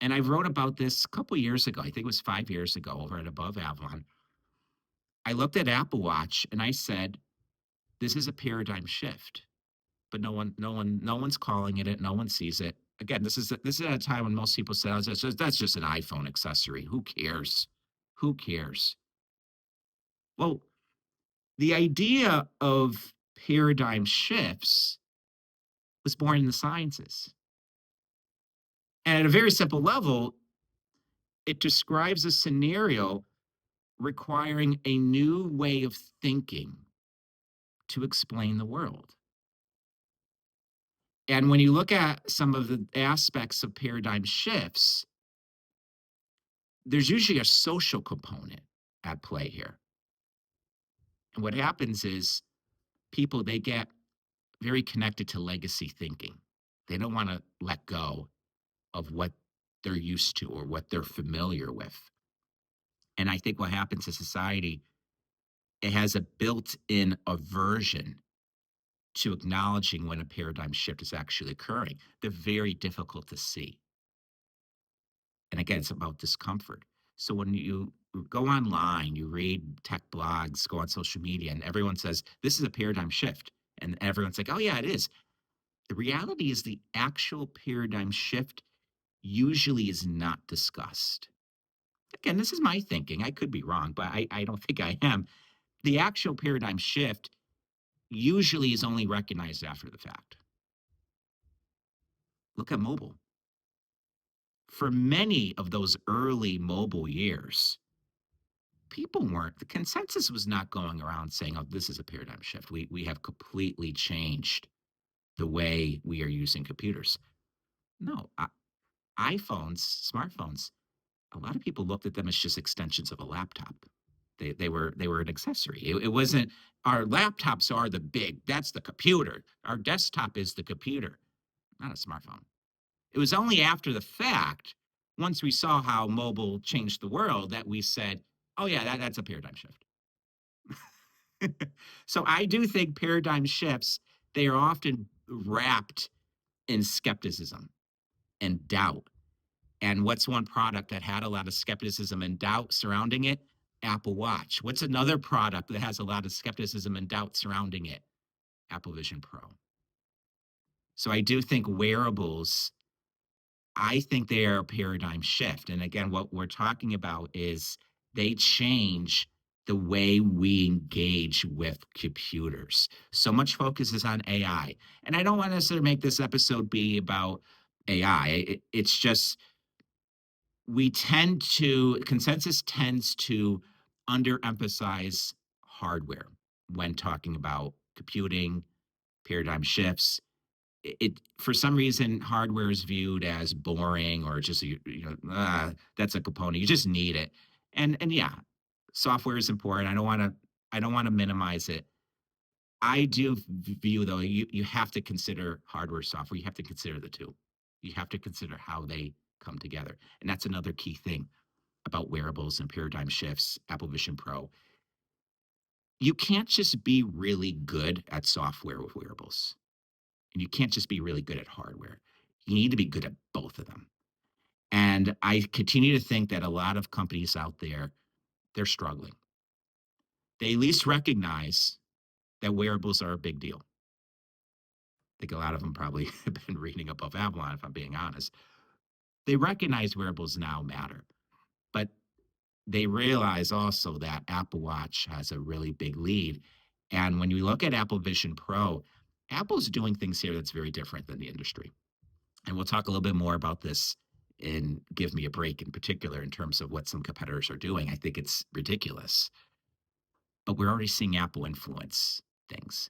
And I wrote about this a couple years ago. I think it was 5 years ago over at Above Avalon. I looked at Apple Watch and I said, this is a paradigm shift. But no one's calling it. No one sees it. Again, this is at a time when most people say, "Oh, that's just an iPhone accessory. Who cares? Who cares?" Well, the idea of paradigm shifts was born in the sciences. And at a very simple level, it describes a scenario requiring a new way of thinking to explain the world. And when you look at some of the aspects of paradigm shifts, there's usually a social component at play here. And what happens is people, they get very connected to legacy thinking. They don't want to let go of what they're used to or what they're familiar with. And I think what happens in society, it has a built-in aversion to acknowledging when a paradigm shift is actually occurring. They're very difficult to see. And again, it's about discomfort. So when you go online, you read tech blogs, go on social media, and everyone says, this is a paradigm shift. And everyone's like, oh, yeah, it is. The reality is the actual paradigm shift usually is not discussed. Again, this is my thinking. I could be wrong, but I don't think I am. The actual paradigm shift usually is only recognized after the fact. Look at mobile. For many of those early mobile years, people weren't, the consensus was not going around saying, oh, this is a paradigm shift. We have completely changed the way we are using computers. No, iPhones, smartphones, a lot of people looked at them as just extensions of a laptop. They were an accessory. It wasn't, our laptops are the big, that's the computer. Our desktop is the computer, not a smartphone. It was only after the fact, once we saw how mobile changed the world, that we said, oh yeah, that's a paradigm shift. So I do think paradigm shifts, they are often wrapped in skepticism and doubt. And what's one product that had a lot of skepticism and doubt surrounding it? Apple Watch. What's another product that has a lot of skepticism and doubt surrounding it? Apple Vision Pro. So I do think wearables, I think they are a paradigm shift. And again, what we're talking about is they change the way we engage with computers. So much focus is on AI. And I don't want to necessarily make this episode be about AI. It's just we tend to, consensus tends to underemphasize hardware when talking about computing, paradigm shifts. It for some reason hardware is viewed as boring or just that's a component. You just need it. And yeah, software is important. I don't want to minimize it. I do view though you have to consider hardware, software. You have to consider the two. You have to consider how they come together. And that's another key thing about wearables and paradigm shifts, Apple Vision Pro. You can't just be really good at software with wearables, and you can't just be really good at hardware. You need to be good at both of them. And I continue to think that a lot of companies out there, they're struggling. They at least recognize that wearables are a big deal. I think a lot of them probably have been reading above Avalon, if I'm being honest. They recognize wearables now matter, but they realize also that Apple Watch has a really big lead. And when you look at Apple Vision Pro, Apple's doing things here that's very different than the industry. And we'll talk a little bit more about this in Give Me a Break in particular in terms of what some competitors are doing. I think it's ridiculous, but we're already seeing Apple influence things.